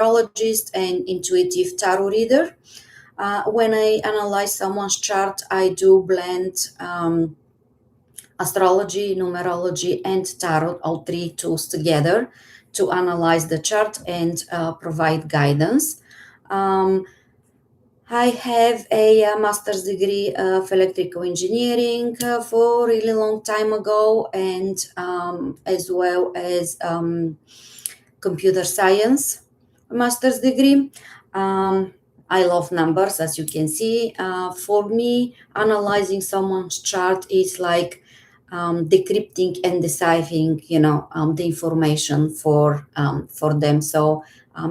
numerologist and intuitive tarot reader. When I analyze someone's chart, I do blend astrology, numerology, and tarot, all three tools together to analyze the chart and provide guidance. I have a master's degree of electrical engineering for a really long time ago, and as well as computer science master's degree. I love numbers, as you can see. For me, analyzing someone's chart is like decrypting and deciphering, the information for them. So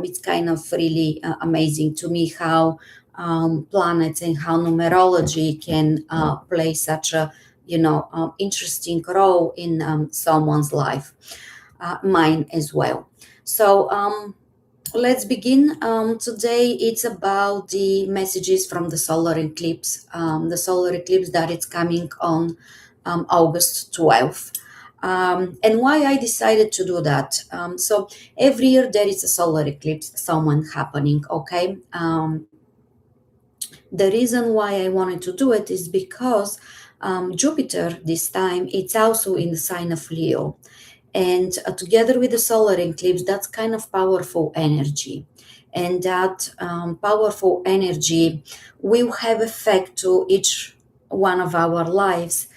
it's kind of really amazing to me how planets and how numerology can play such a interesting role in someone's life, mine as well. So let's begin. Today it's about the messages from the solar eclipse, that it's coming on August 12th. And why I decided to do that. So every year there is a solar eclipse, someone happening, okay? The reason why I wanted to do it is because Jupiter this time, it's also in the sign of Leo. And together with the solar eclipse, that's kind of powerful energy. And that powerful energy will have effect to each one of our lives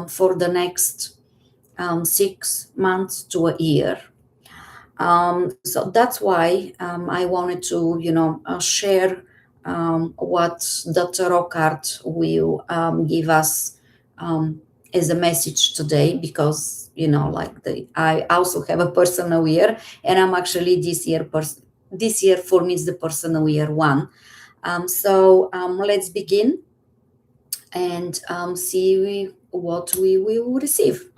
for the next 6 months to a year. So that's why I wanted to, share what the tarot card will give us as a message today, because I also have a personal year, and I'm actually this year for me is the personal year one. So let's begin and see what we will receive.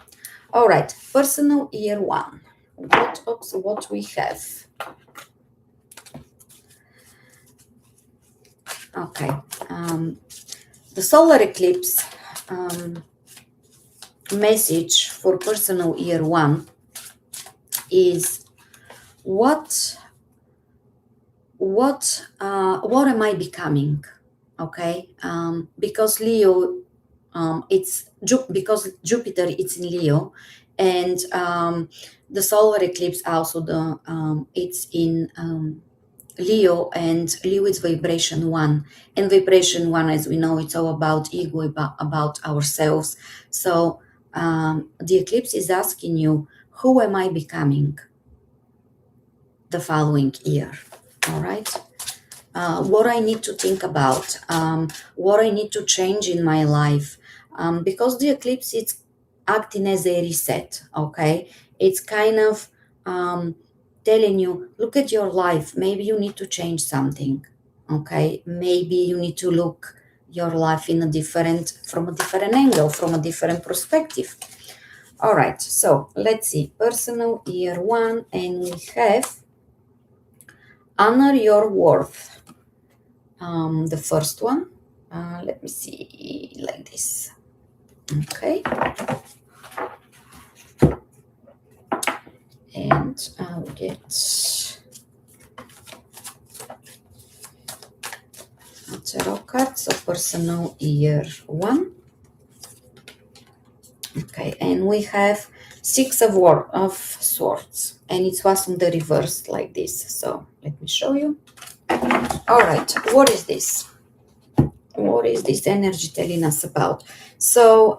All right, personal year one. What we have. Okay, the solar eclipse message for personal year one is what am I becoming? Okay, because Leo, because Jupiter it's in Leo, and the solar eclipse also it's in Leo, and Leo is vibration one, and vibration one, as we know, it's all about ego, about ourselves. So the eclipse is asking you, who am I becoming the following year? All right. What I need to think about, what I need to change in my life, because the eclipse it's acting as a reset. Okay, it's kind of telling you, look at your life. Maybe you need to change something. Okay, maybe you need to look your life from a different angle, from a different perspective. All right, so let's see, personal year one, and we have honor your worth. The first one, let me see, like this. Okay, and I'll get a tarot card, so personal year one. Okay, and we have Six of Swords, and it was on the reverse like this. So let me show you. All right, what is this? What is this energy telling us about? So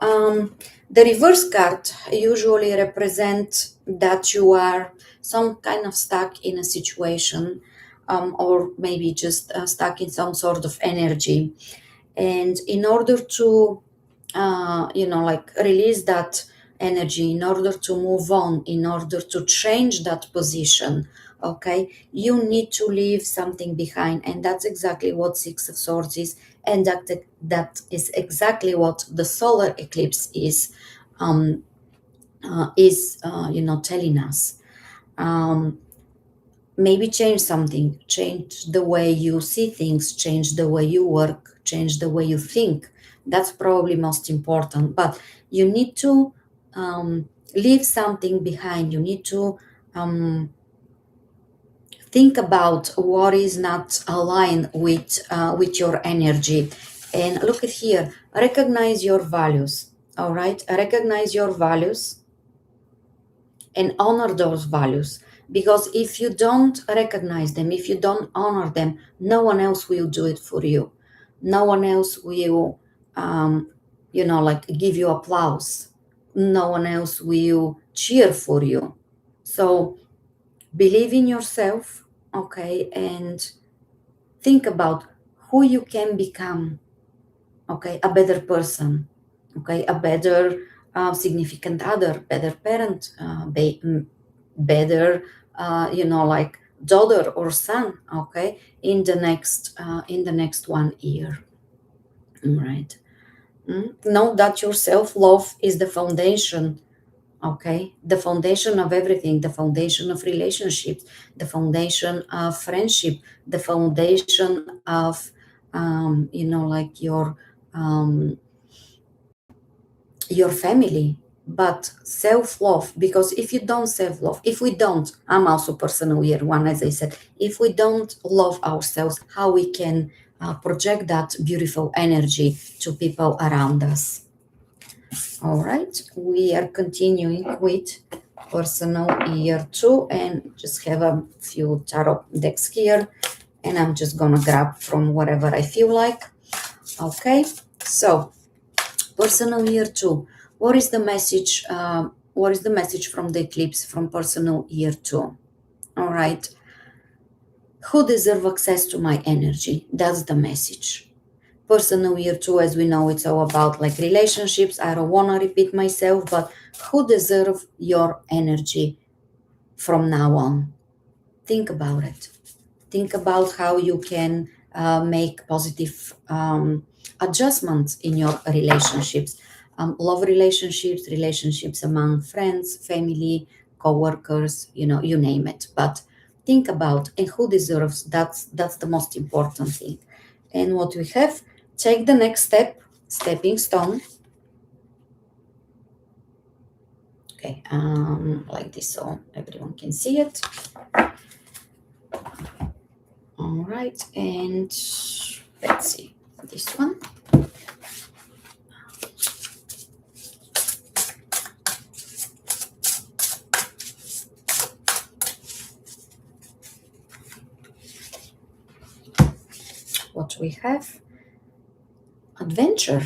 the reverse card usually represents that you are some kind of stuck in a situation, or maybe just stuck in some sort of energy. And in order to, release that energy, in order to move on, in order to change that position, okay, you need to leave something behind. And that's exactly what Six of Swords is. And that is exactly what the solar eclipse is telling us. Maybe change something, change the way you see things, change the way you work, change the way you think. That's probably most important. But you need to leave something behind. You need to think about what is not aligned with your energy, and look at here. Recognize your values. All right, recognize your values and honor those values, because if you don't recognize them, if you don't honor them, no one else will do it for you. No one else will like give you applause. No one else will cheer for you. So believe in yourself, okay, and think about who you can become, okay, a better person, okay, a better significant other, better parent, better like daughter or son, okay, in the next 1 year. All right. Know that your self-love is the foundation, okay, the foundation of everything, the foundation of relationships, the foundation of friendship, the foundation of like your family. But self-love, because if you don't self-love, if we don't, I'm also personal year one, as I said, if we don't love ourselves, how we can project that beautiful energy to people around us. All right, we are continuing with personal year two, and just have a few tarot decks here, and I'm just gonna grab from whatever I feel like. Okay, so personal year two. What is the message? What is the message from the eclipse from personal year two? All right, who deserve access to my energy? That's the message. Personal year two, as we know, it's all about like relationships. I don't want to repeat myself, but who deserve your energy from now on? Think about it. Think about how you can make positive adjustments in your relationships, love relationships, relationships among friends, family, co-workers, you name it. But think about and who deserves. That's the most important thing. And what we have, take the next step, stepping stone. Okay, like this so everyone can see it. All right, and let's see this one. What we have, adventure.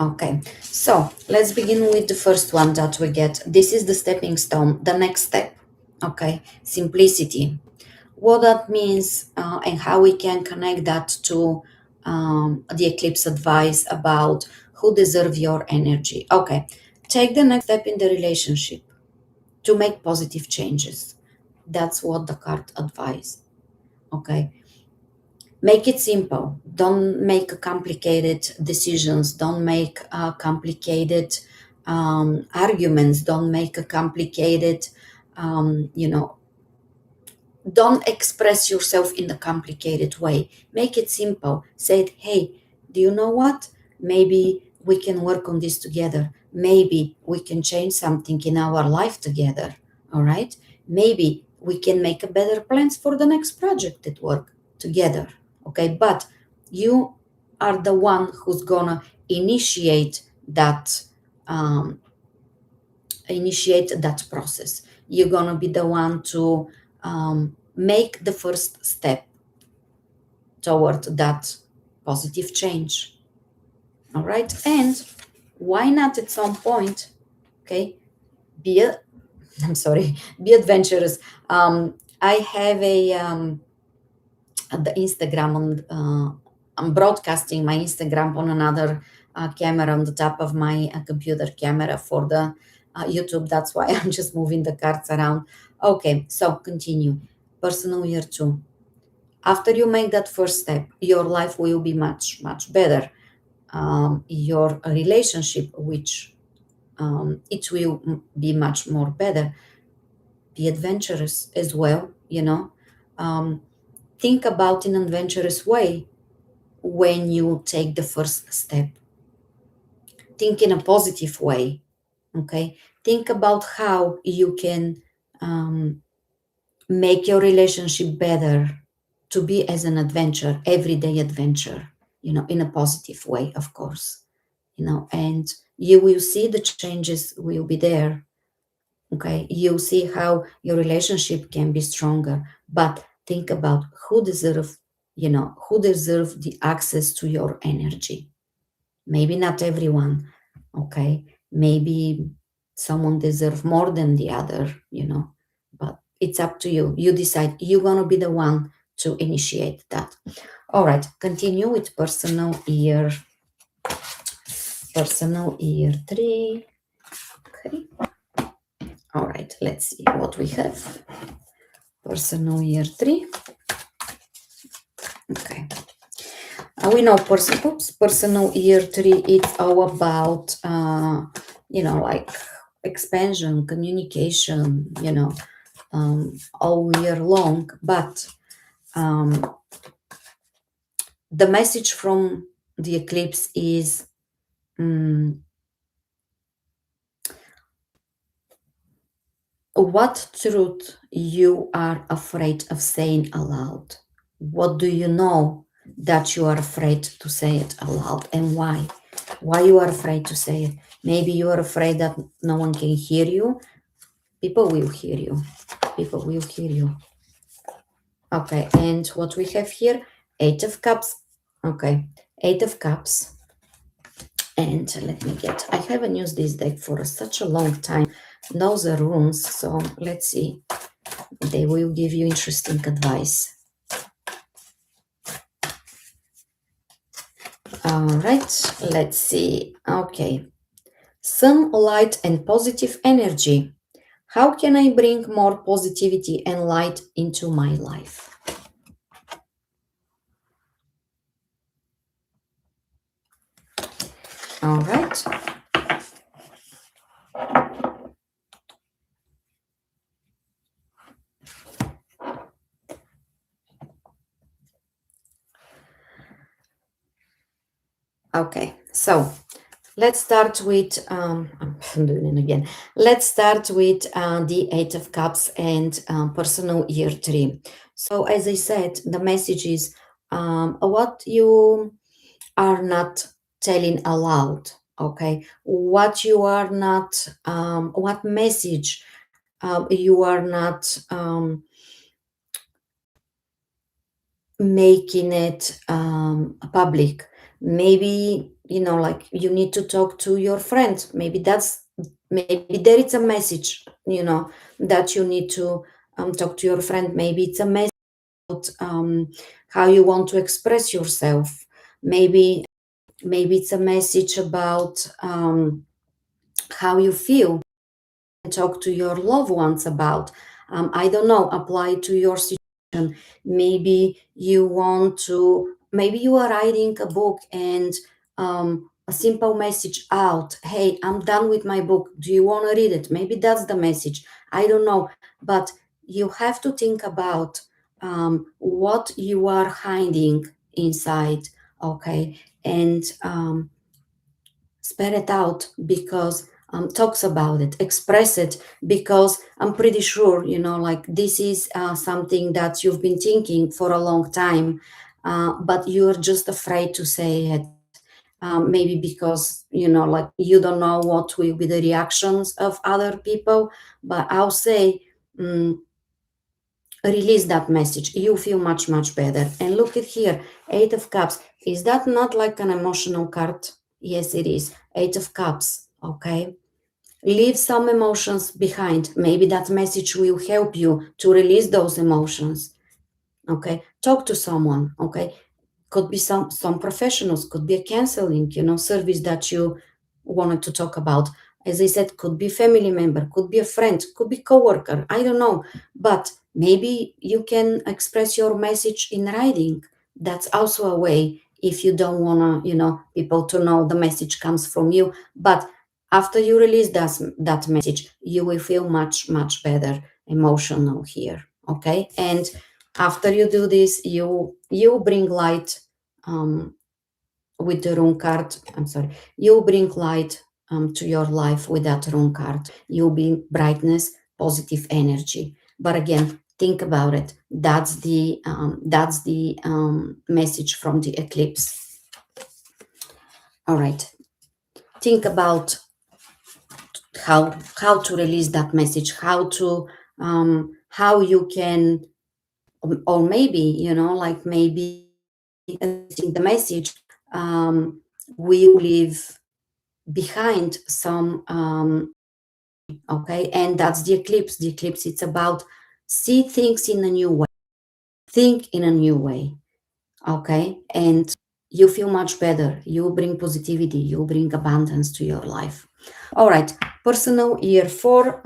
Okay, so let's begin with the first one that we get. This is the stepping stone, the next step. Okay, simplicity. What that means and how we can connect that to the eclipse advice about who deserve your energy. Okay, take the next step in the relationship to make positive changes. That's what the card advise. Okay, make it simple. Don't make complicated decisions. Don't make complicated arguments. Don't make a complicated you know don't express yourself in a complicated way. Make it simple. Say it, hey, do you know what? Maybe we can work on this together. Maybe we can change something in our life together. All right? Maybe we can make a better plans for the next project at work together. Okay, but you are the one who's gonna initiate that um, process. You're gonna be the one to make the first step toward that positive change. All right, and why not at some point, okay, be a, I'm sorry, be adventurous. I have a the Instagram on I'm broadcasting my Instagram on another camera on the top of my computer camera for the YouTube. That's why I'm just moving the cards around. Okay, so continue. Personal year two. After you make that first step, your life will be much, much better. Your relationship, which it will be much more better. Be adventurous as well, Um, think about in an adventurous way when you take the first step. Think in a positive way, okay? Think about how you can um, make your relationship better, to be as an adventure, everyday adventure, in a positive way, of course, and you will see the changes will be there. Okay, you'll see how your relationship can be stronger, but think about who deserve the access to your energy. Maybe not everyone. Okay, maybe someone deserves more than the other, but it's up to you. You decide. You're going to be the one to initiate that. All right, continue with personal year 3. Okay. All right, let's see what we have. Personal year 3. Okay. We know personal year 3, it's all about, like expansion, communication, all year long. But the message from the eclipse is, mm, what truth you are afraid of saying aloud? What do you know that you are afraid to say it aloud, and why? Why you are afraid to say it? Maybe you are afraid that no one can hear you. People will hear you. People will hear you. Okay, and what we have here, Eight of Cups. Okay, Eight of Cups. And I haven't used this deck for such a long time. Those are runes, so let's see. They will give you interesting advice. All right, let's see. Okay. Sun, light, and positive energy. How can I bring more positivity and light into my life? All right. Okay, so let's start with, I'm doing it again. Let's start with the Eight of Cups and personal year 3. So, as I said, the message is, what you are not telling aloud, okay? What you are not, what message you are not making it public. Maybe, like you need to talk to your friend. Maybe there is a message, that you need to talk to your friend. Maybe it's a message about how you want to express yourself. Maybe it's a message about how you feel, and talk to your loved ones about. I don't know, apply to your situation. Maybe you are writing a book, and a simple message out, hey, I'm done with my book, do you want to read it? Maybe that's the message. I don't know, but you have to think about what you are hiding inside. Okay, and spell it out, because talks about it, express it, because I'm pretty sure, like this is something that you've been thinking for a long time, but you're just afraid to say it. Maybe because, like you don't know what will be the reactions of other people. But I'll say, mm, release that message, you feel much much better. And look at here, Eight of Cups. Is that not like an emotional card? Yes, it is. Eight of Cups. Okay, leave some emotions behind. Maybe that message will help you to release those emotions. Okay, talk to someone. Okay, could be some professionals, could be a counseling, service that you wanted to talk about. As I said, could be family member, could be a friend, could be coworker, I don't know. But maybe you can express your message in writing. That's also a way, if you don't want to, people to know the message comes from you. But after you release that message, you will feel much much better emotional here. Okay, and after you do this, you bring light, um, with the rune card. I'm sorry. You bring light to your life with that rune card. You bring brightness positive energy. But again, think about it. That's the message from the eclipse. All right. Think about how to release that message, how you can, or maybe, like maybe releasing the message will leave behind some okay. And that's the eclipse. It's about see things in a new way, think in a new way, okay. And you feel much better, you bring positivity, you bring abundance to your life. All right, personal year 4.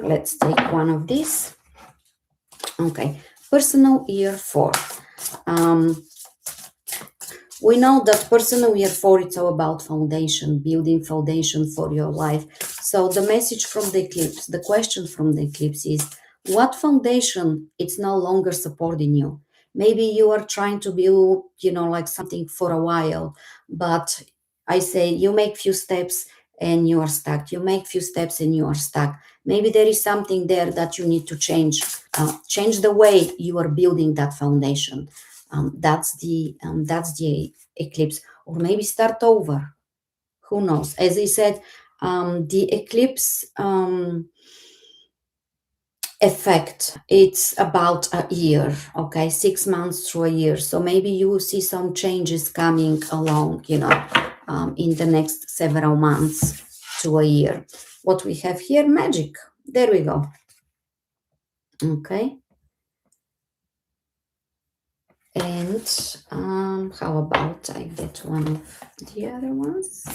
Let's take one of these. Okay, personal year 4. um we know that personal year 4, it's all about foundation, building foundation for your life. So the message from the eclipse, the question from the eclipse is, what foundation it's no longer supporting you? Maybe you are trying to build, like something for a while, but I say you make few steps and you are stuck. You make few steps and you are stuck. Maybe there is something there that you need to change. Change the way you are building that foundation. That's the eclipse, or maybe start over. Who knows? As I said, the eclipse effect, it's about a year, okay, 6 months to a year. So maybe you will see some changes coming along, in the next several months to a year. What we have here, magic. There we go. Okay. And how about I get one of the other ones?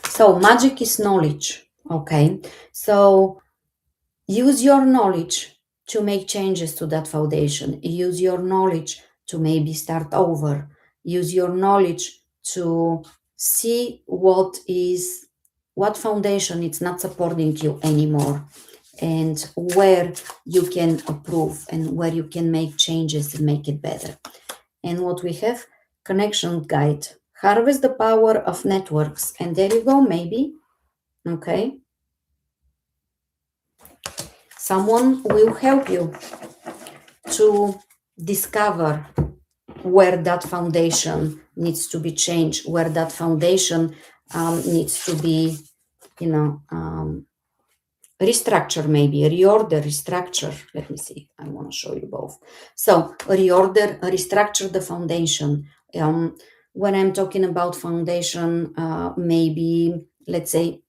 So magic is knowledge, okay? So use your knowledge to make changes to that foundation. Use your knowledge to maybe start over. Use your knowledge to see what foundation it's not supporting you anymore, and where you can improve and where you can make changes and make it better. And what we have, connection guide, harvest the power of networks. And there you go, maybe, okay, someone will help you to discover where that foundation needs to be changed, where that foundation needs to be, restructure, maybe reorder, restructure. Let me see, I want to show you both. So reorder, restructure the foundation. When I'm talking about foundation, maybe let's say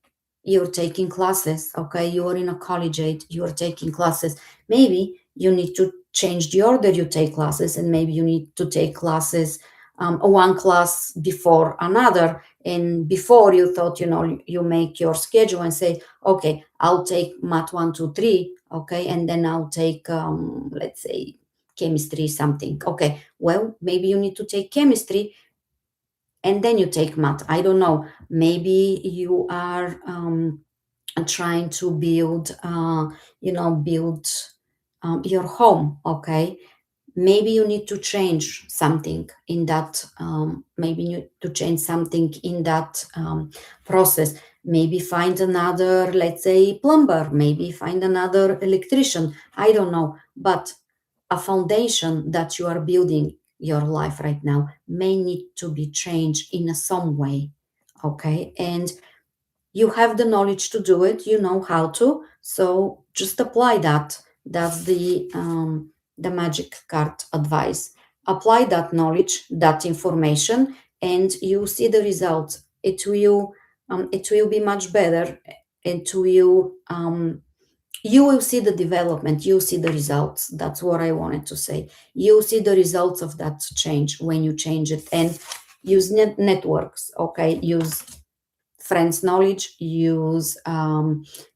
you're taking classes, okay, you're in a college age, you're taking classes. Maybe you need to change the order you take classes, and maybe you need to take classes, one class before another. And before, you thought, you make your schedule and say, okay, I'll take math 1, 2, 3, okay, and then I'll take, let's say, chemistry, something. Okay, well, maybe you need to take chemistry and then you take math. I don't know. Maybe you are trying to build your home, okay. Maybe you need to change something in that, maybe you need to change something in that process. Maybe find another, let's say, plumber, maybe find another electrician, I don't know. But a foundation that you are building your life right now may need to be changed in some way, okay. And you have the knowledge to do it, you know how to, so just apply that. That's the magic card advice. Apply that knowledge, that information, and you see the results. It will be much better. You will see the development, you see the results. That's what I wanted to say. You see the results of that change when you change it. And use networks, okay. Use friends knowledge. Use,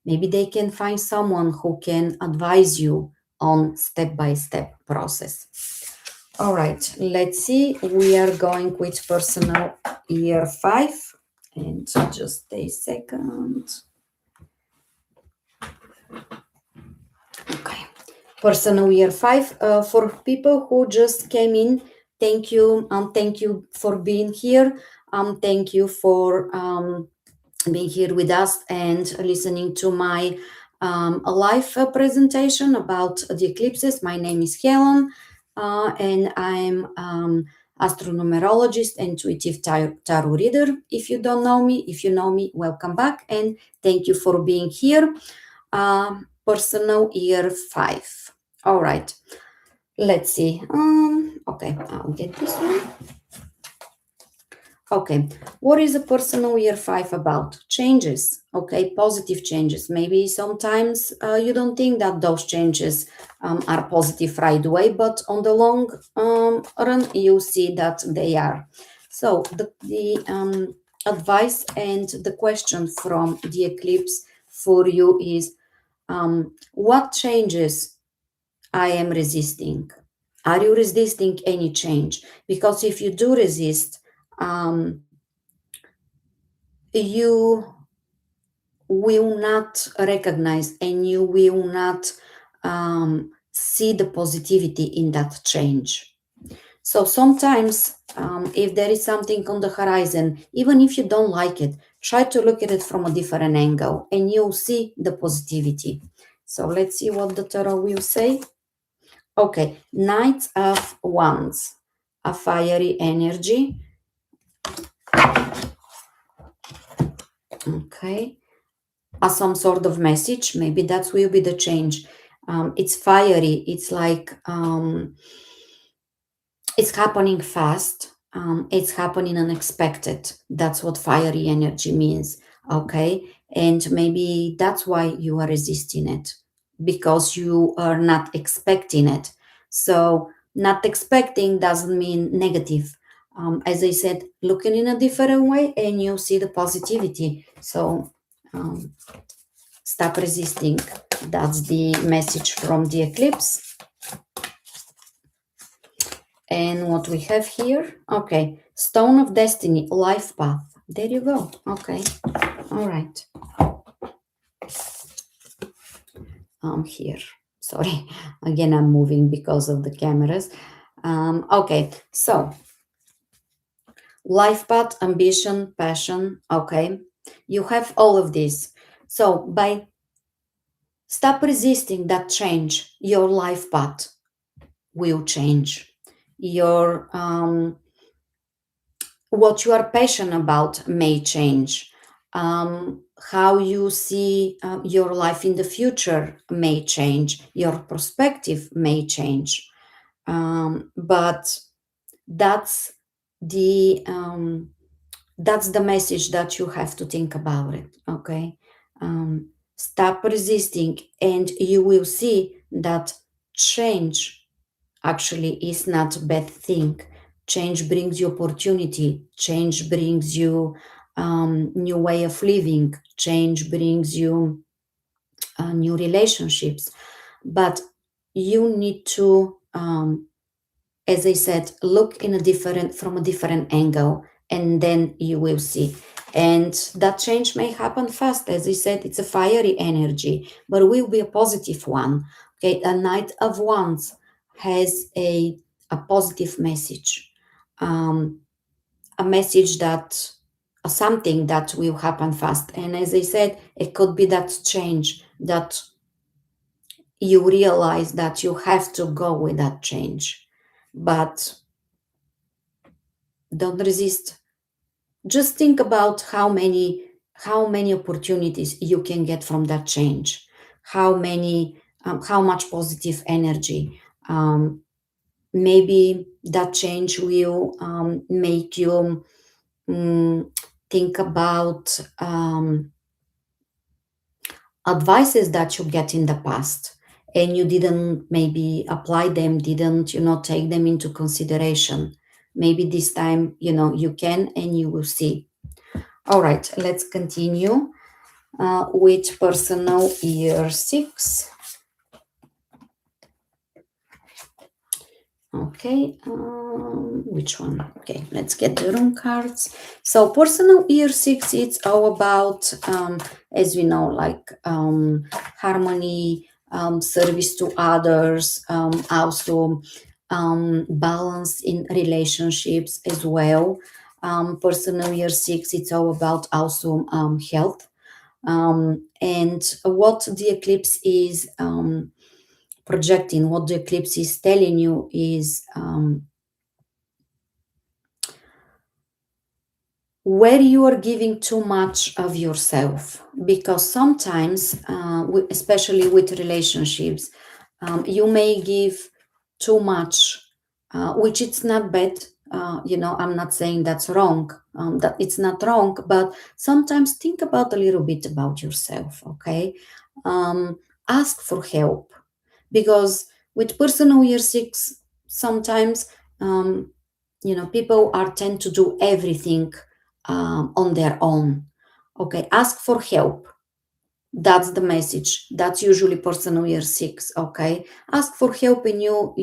maybe they can find someone who can advise you on step-by-step process. All right, let's see, we are going with personal year 5, and just a second. Okay, personal year 5, for people who just came in, Thank you for being here. Thank you for being here with us and listening to my a live presentation about the eclipses. My name is Helen, and I'm astronumerologist and intuitive tarot reader. If you don't know me, if you know me, welcome back, and thank you for being here. Personal year 5. All right, let's see. Okay, I'll get this one. Okay, what is a personal year 5 about? Changes, okay, positive changes. Maybe sometimes you don't think that those changes are positive right away, but on the long run, you see that they are. So, the advice and the question from the eclipse for you is what changes I am resisting? Are you resisting any change? Because if you do resist, you will not recognize and you will not see the positivity in that change. So sometimes, if there is something on the horizon, even if you don't like it, try to look at it from a different angle and you'll see the positivity. So let's see what the tarot will say. Okay, Knight of Wands, a fiery energy. Okay, as some sort of message. Maybe that will be the change. It's fiery. It's like it's happening fast. It's happening unexpected. That's what fiery energy means. Okay, and maybe that's why you are resisting it because you are not expecting it. So not expecting doesn't mean negative. As I said, looking in a different way and you see the positivity. So um, stop resisting. That's the message from the eclipse. And what we have here, okay, Stone of Destiny, life path. There you go. Okay, all right. Here, sorry, again, I'm moving because of the cameras. Okay, so life path, ambition, passion. Okay, you have all of this. So by stop resisting that change, your life path will change. Your what you are passionate about may change. How you see your life in the future may change. Your perspective may change. But that's the that's the message that you have to think about it. Okay, stop resisting, and you will see that change actually is not a bad thing. Change brings you opportunity. Change brings you new way of living. Change brings you new relationships. But you need to, as I said, look in a different from a different angle, and then you will see. And that change may happen fast. As I said, it's a fiery energy, but it will be a positive one. Okay, a Knight of Wands has a positive message, a message that something that will happen fast. And as I said, it could be that change that you realize that you have to go with that change, but don't resist. Just think about how many opportunities you can get from that change, how much positive energy. Maybe that change will make you think about advices that you get in the past and you didn't maybe apply them, didn't take them into consideration. Maybe this time you can, and you will see. All right, let's continue with personal year 6. Okay, which one? Okay, let's get the room cards. So personal year 6, it's all about, as we know, like harmony, service to others, also balance in relationships as well. Personal year 6, it's all about also health. And what the eclipse is projecting, what the eclipse is telling you is where you are giving too much of yourself, because sometimes especially with relationships, you may give too much, which it's not bad. I'm not saying that's wrong, that it's not wrong, but sometimes think about a little bit about yourself. Okay. Ask for help, because with personal year 6, sometimes people are tend to do everything on their own. Okay, ask for help. That's the message. That's usually personal year 6. Okay, ask for help, and you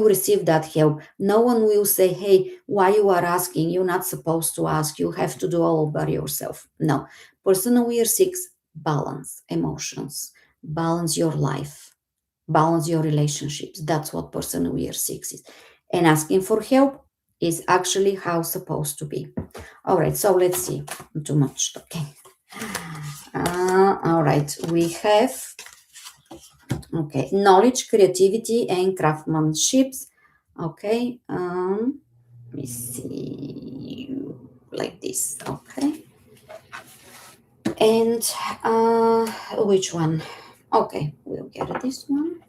receive that help. No one will say, hey, why you are asking? You're not supposed to ask. You have to do all by yourself. No. Personal year 6, balance emotions, balance your life, balance your relationships. That's what personal year 6 is. And asking for help is actually how it's supposed to be. All right, so let's see. Too much talking. All right, we have, okay, knowledge, creativity, and craftsmanship. Okay, let me see, like this. Okay, and which one? Okay, we'll get this one.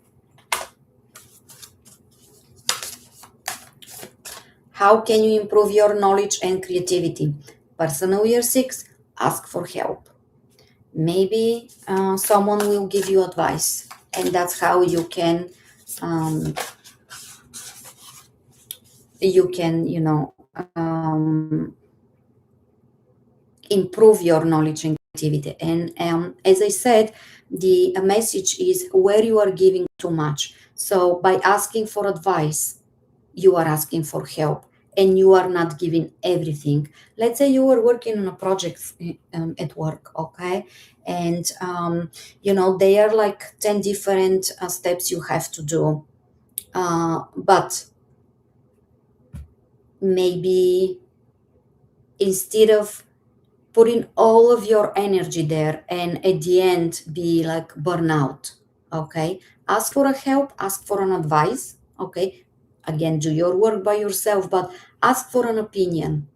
How can you improve your knowledge and creativity? Personal year 6, ask for help. Maybe someone will give you advice, and that's how um, you can improve your knowledge and creativity. And as I said, the message is where you are giving too much. So by asking for advice, you are asking for help, and you are not giving everything. Let's say you are working on a project at work. Okay, and there are like 10 different steps you have to do, but maybe instead of putting all of your energy there and at the end be like burnout, okay, ask for a help, ask for an advice. Okay, again, do your work by yourself, but ask for an opinion.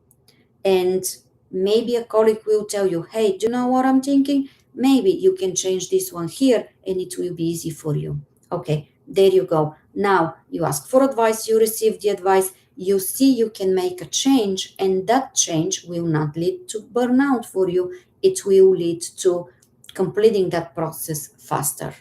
And maybe a colleague will tell you, hey, do you know what I'm thinking? Maybe you can change this one here and it will be easy for you. Okay, there you go. Now you ask for advice, you receive the advice, you see you can make a change, and that change will not lead to burnout for you. It will lead to completing that process faster.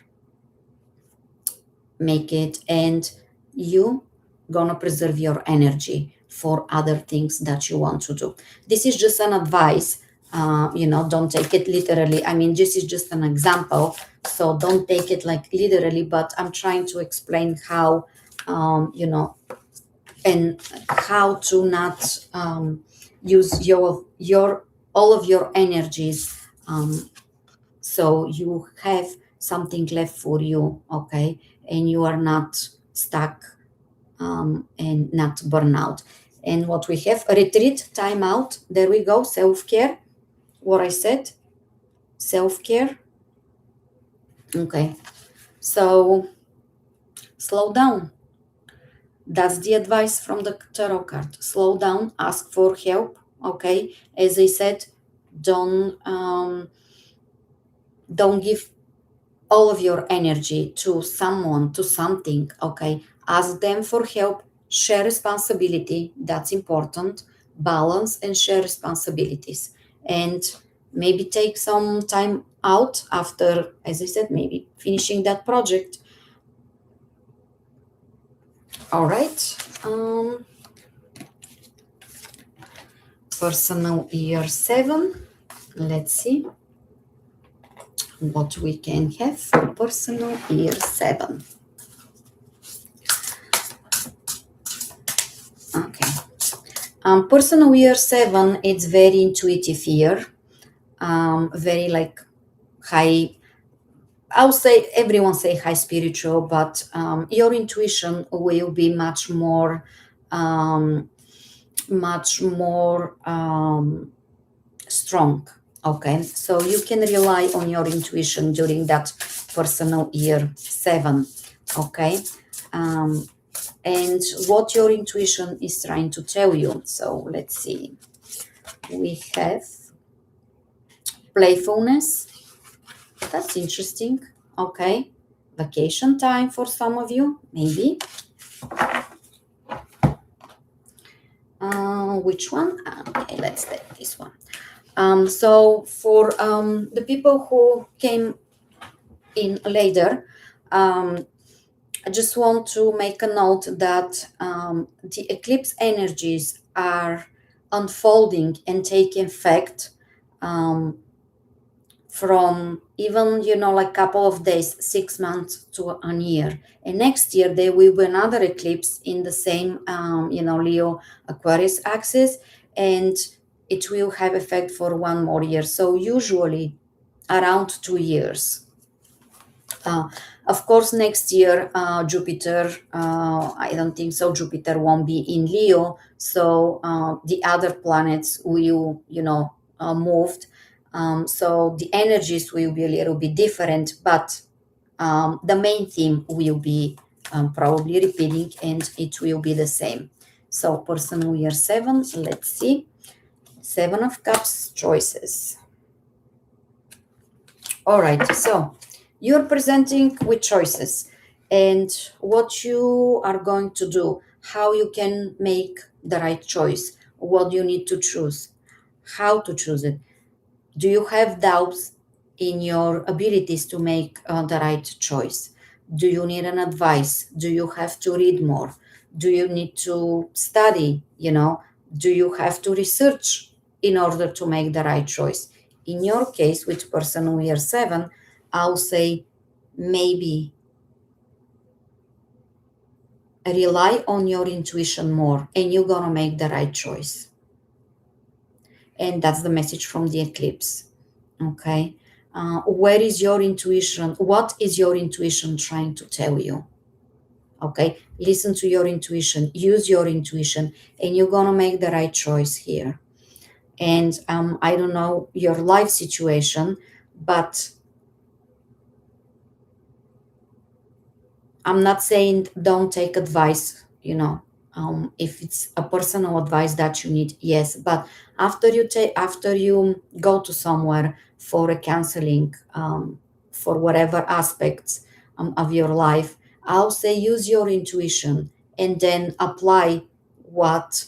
Make it, and you gonna preserve your energy for other things that you want to do. This is just an advice. Don't take it literally. I mean, this is just an example, so don't take it like literally, but I'm trying to explain how and how to not use your all of your energies, so you have something left for you. Okay, and you are not stuck, and not burnout. And what we have, a retreat, time out, there we go, self-care, what I said, self-care. Okay, so slow down. That's the advice from the tarot card. Slow down, ask for help. Okay, as I said, don't don't give all of your energy to someone, to something. Okay, ask them for help, share responsibility, that's important, balance and share responsibilities. And maybe take some time out after, as I said, maybe finishing that project. All right, personal year 7, let's see what we can have for personal year 7. Okay. Personal year 7, it's very intuitive year, very like high I'll say everyone say high spiritual, but your intuition will be um, much more strong. Okay, so you can rely on your intuition during that personal year 7. Okay, um, and what your intuition is trying to tell you. So let's see. We have playfulness. That's interesting. Okay, vacation time for some of you, maybe. Which one? Okay, let's take this one. So for the people who came in later, um, I just want to make a note that the eclipse energies are unfolding and taking effect um, from even, like couple of days, 6 months to a year. And next year there will be another eclipse in the same Leo Aquarius axis, and it will have effect for one more year, so usually around 2 years. uh, of course, next year, Jupiter, I don't think so. Jupiter won't be in Leo, so the other planets will, moved. So the energies will be a little bit different, but the main theme will be probably repeating, and it will be the same. So, personal year 7, let's see. 7 of Cups, choices. All right, so you're presenting with choices and what you are going to do, how you can make the right choice, what you need to choose, how to choose it. Do you have doubts in your abilities to make the right choice? Do you need an advice? Do you have to read more? Do you need to study? Do you have to research in order to make the right choice? In your case, with personal year 7, I'll say maybe rely on your intuition more and you're going to make the right choice. And that's the message from the eclipse. Okay, where is your intuition? What is your intuition trying to tell you? Okay, listen to your intuition, use your intuition, and you're gonna make the right choice here. And I don't know your life situation, but I'm not saying don't take advice, if it's a personal advice that you need, yes. But after you go to somewhere for a counseling, for whatever aspects of your life, I'll say use your intuition and then apply what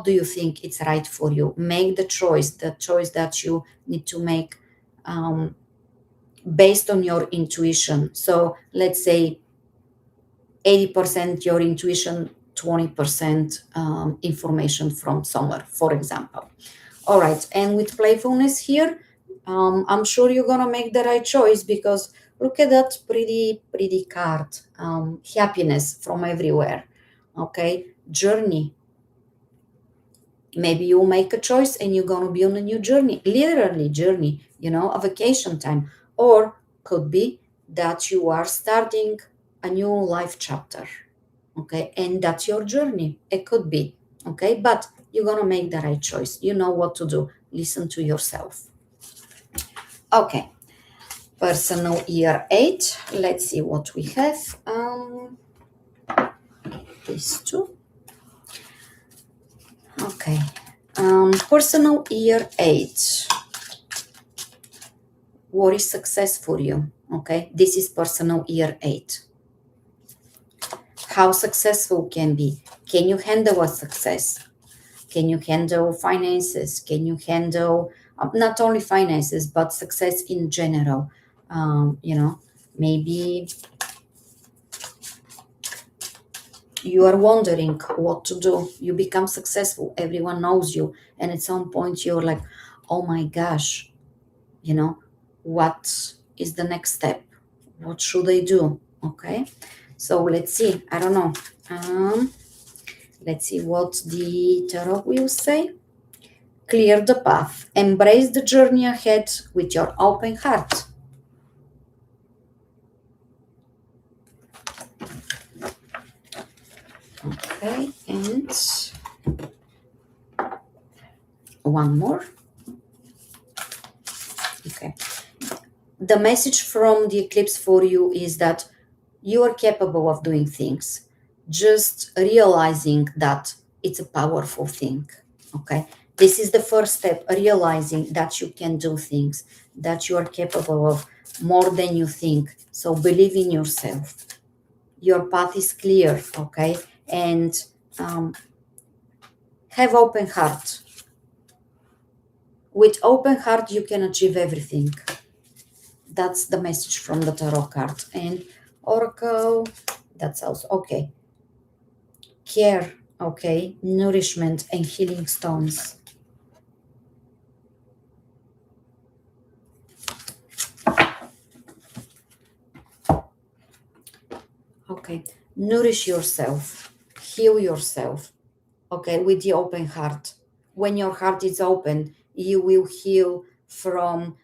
do you think is right for you. Make the choice that you need to make um, based on your intuition. So let's say 80% your intuition, 20% information from somewhere, for example. All right, and with playfulness here, I'm sure you're gonna make the right choice because look at that pretty card. Happiness from everywhere. Okay, journey. Maybe you'll make a choice and you're gonna be on a new journey, literally journey, a vacation time, or could be that you are starting a new life chapter. Okay, and that's your journey. It could be. Okay, but you're gonna make the right choice. You know what to do. Listen to yourself. Okay, personal year 8. Let's see what we have. These two. Okay, personal year 8. What is success for you? Okay, this is personal year 8. How successful can be? Can you handle a success? Can you handle finances? Can you handle not only finances, but success in general? Maybe you are wondering what to do. You become successful. Everyone knows you. And at some point, you're like, oh my gosh, what is the next step? What should I do? Okay. So let's see. I don't know. Let's see what the tarot will say. Clear the path. Embrace the journey ahead with your open heart. Okay, and one more. Okay. The message from the eclipse for you is that you are capable of doing things. Just realizing that it's a powerful thing. Okay. This is the first step, realizing that you can do things, that you are capable of more than you think. So believe in yourself. Your path is clear. Okay. And have open heart. With open heart, you can achieve everything. That's the message from the tarot card. And oracle, that's also okay. Care, okay. Nourishment and healing stones. Okay. Nourish yourself, heal yourself, okay, with the open heart. When your heart is open, you will heal from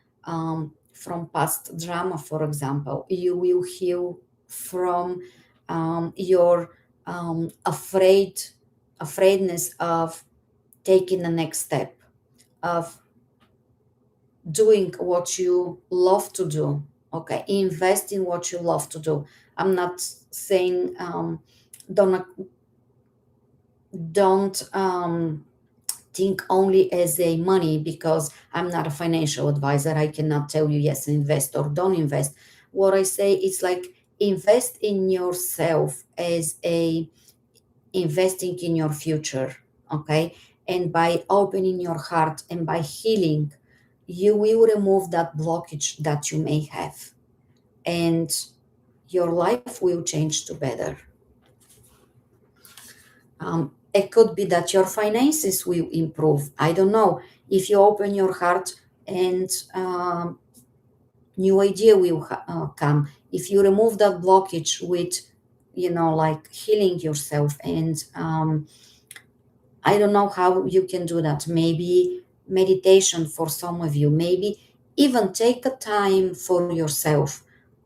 past drama, for example. You will heal from your afraidness of taking the next step, of doing what you love to do. Okay, invest in what you love to do. I'm not saying don't don't think only as a money, because I'm not a financial advisor. I cannot tell you yes, invest or don't invest. What I say is like invest in yourself as a investing in your future. Okay, and by opening your heart and by healing, you will remove that blockage that you may have, and your life will change to better. It could be that your finances will improve. I don't know. If you open your heart, and new idea will come. If you remove that blockage with, like healing yourself, and I don't know how you can do that. Maybe meditation for some of you. Maybe even take a time for yourself.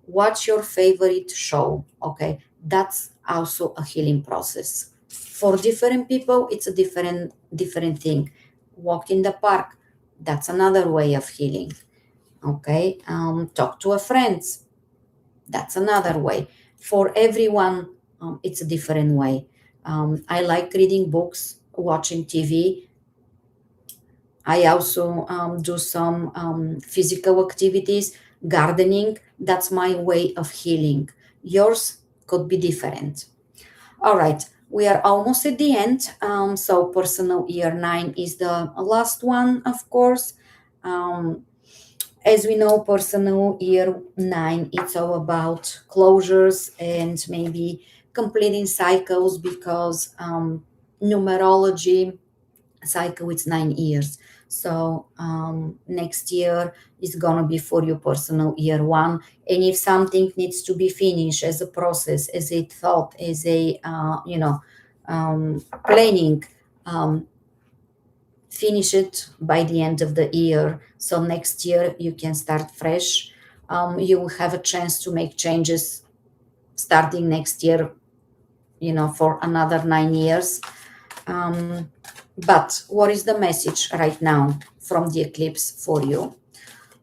Watch your favorite show. Okay, that's also a healing process. For different people, it's a different thing. Walk in the park. That's another way of healing. Okay, talk to a friend. That's another way. For everyone, it's a different way. I like reading books, watching TV. I also do some physical activities, gardening. That's my way of healing. Yours could be different. All right, we are almost at the end. So, personal year 9 is the last one, of course. Um, as we know, personal year 9, it's all about closures and maybe completing cycles, because numerology cycle it's 9 years. So next year is gonna be for your personal year 1, and if something needs to be finished as a process, as a thought, as a planning, um, finish it by the end of the year, so next year you can start fresh. You will have a chance to make changes starting next year, for another 9 years. But what is the message right now from the eclipse for you?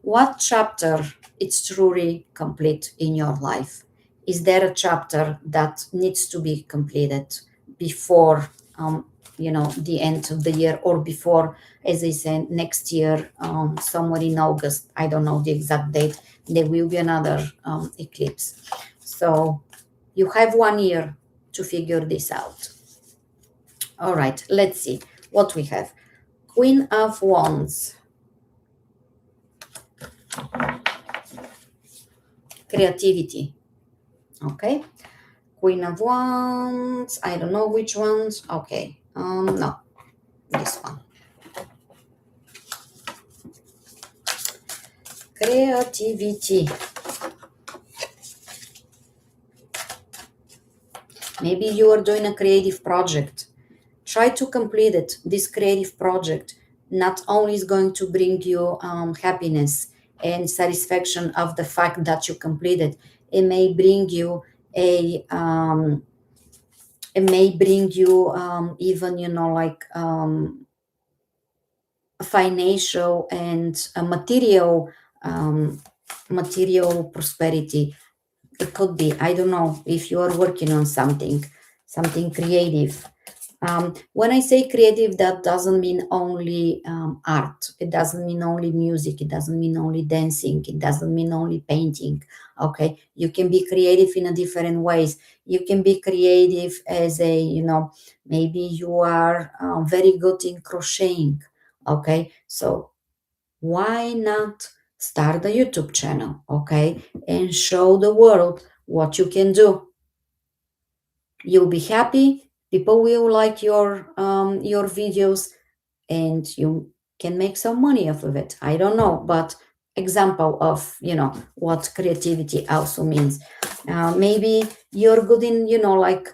What chapter is truly complete in your life? Is there a chapter that needs to be completed before, the end of the year, or before, as I said, next year, somewhere in August? I don't know the exact date. There will be another eclipse. So you have 1 year to figure this out. All right, let's see what we have. Queen of Wands. Creativity. Okay. Queen of Wands. I don't know which ones. Okay. No, this one. Creativity. Maybe you are doing a creative project. Try to complete it. This creative project not only is going to bring you happiness and satisfaction of the fact that you completed, it may bring you a it may bring you even, like financial and um, material prosperity. It could be, I don't know, if you are working on something creative. When I say creative, that doesn't mean only art. It doesn't mean only music. It doesn't mean only dancing. It doesn't mean only painting. Okay, you can be creative in a different ways. You can be creative as a, maybe you are very good in crocheting. Okay, so why not start a YouTube channel? Okay, and show the world what you can do. You'll be happy. People will like your videos, and you can make some money off of it. I don't know, but example of what creativity also means. Maybe you're good in, like,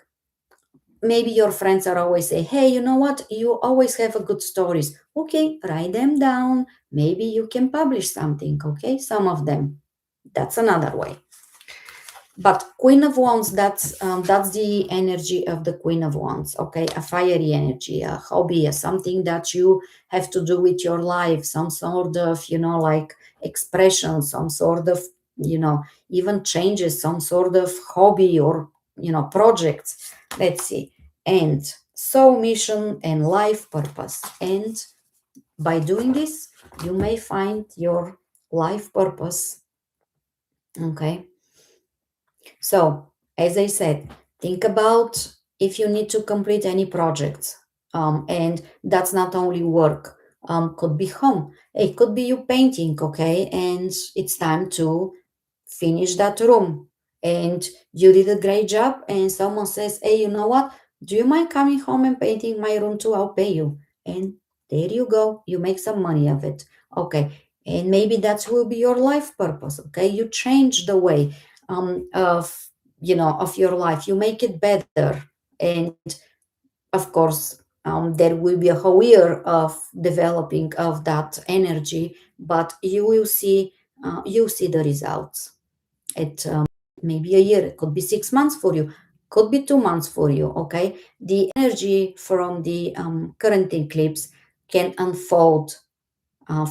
maybe your friends are always say, hey, you know what, you always have a good stories. Okay, write them down. Maybe you can publish something. Okay, some of them. That's another way. But Queen of Wands, that's the energy of the Queen of Wands. Okay, a fiery energy, a hobby, something that you have to do with your life, some sort of, like expression, some sort of, even changes, some sort of hobby or projects. Let's see. And soul mission and life purpose. And by doing this, you may find your life purpose. Okay. So, as I said, think about if you need to complete any projects. And that's not only work, could be home. It could be you painting, okay? And it's time to finish that room. And you did a great job, and someone says, hey, you know what? Do you mind coming home and painting my room too? I'll pay you. And there you go. You make some money of it. Okay. And maybe that will be your life purpose. Okay. You change the way of your life. You make it better. And of course, there will be a whole year of developing of that energy, but you see the results. It maybe a year, it could be 6 months for you, could be 2 months for you. Okay, the energy from the current eclipse can unfold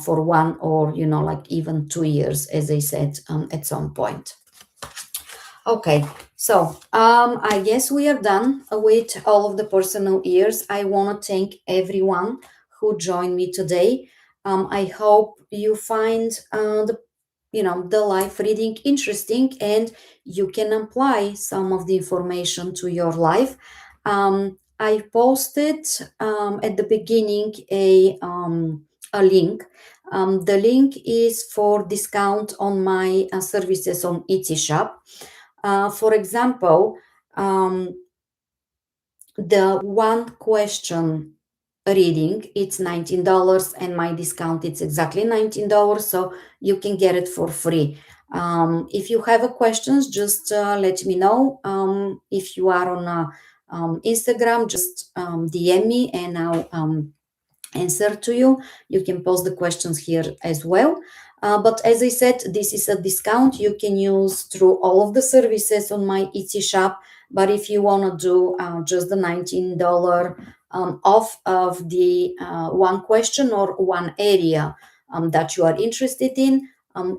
for 1 or like even 2 years, as I said, at some point. Okay, so I guess we are done with all of the personal ears. I want to thank everyone who joined me today. I hope you find the live reading interesting, and you can apply some of the information to your life. I posted at the beginning a link. The link is for discount on my services on Etsy shop. For example, um, the one question reading, it's $19, and my discount it's exactly $19, so you can get it for free. If you have a questions, just let me know. If you are on Instagram, just DM me, and I'll answer to you. You can post the questions here as well. But as I said, this is a discount you can use through all of the services on my Etsy shop. But if you want to do just the $19 off of the one question or one area that you are interested in,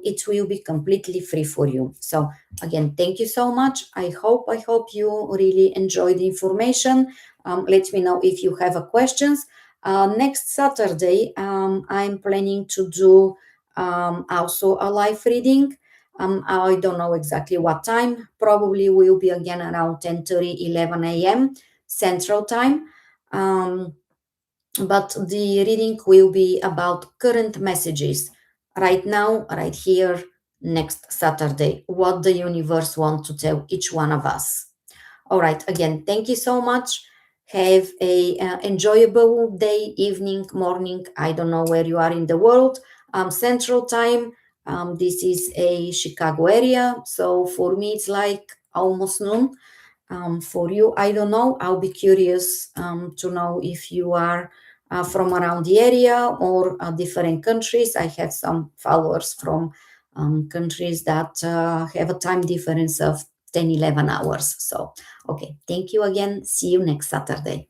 it will be completely free for you. So again, thank you so much. I hope you really enjoy the information. Let me know if you have a questions. Next Saturday, I'm planning to do also a live reading. I don't know exactly what time. Probably will be again around 10:30, 11 a.m. Central Time. But the reading will be about current messages right now, right here, next Saturday. What the universe wants to tell each one of us. All right. Again, thank you so much. Have a enjoyable day, evening, morning. I don't know where you are in the world. Central Time. This is a Chicago area, so for me it's like almost noon. For you, I don't know. I'll be curious to know if you are from around the area or different countries. I have some followers from countries that have a time difference of 10, 11 hours. So, okay, thank you again. See you next Saturday.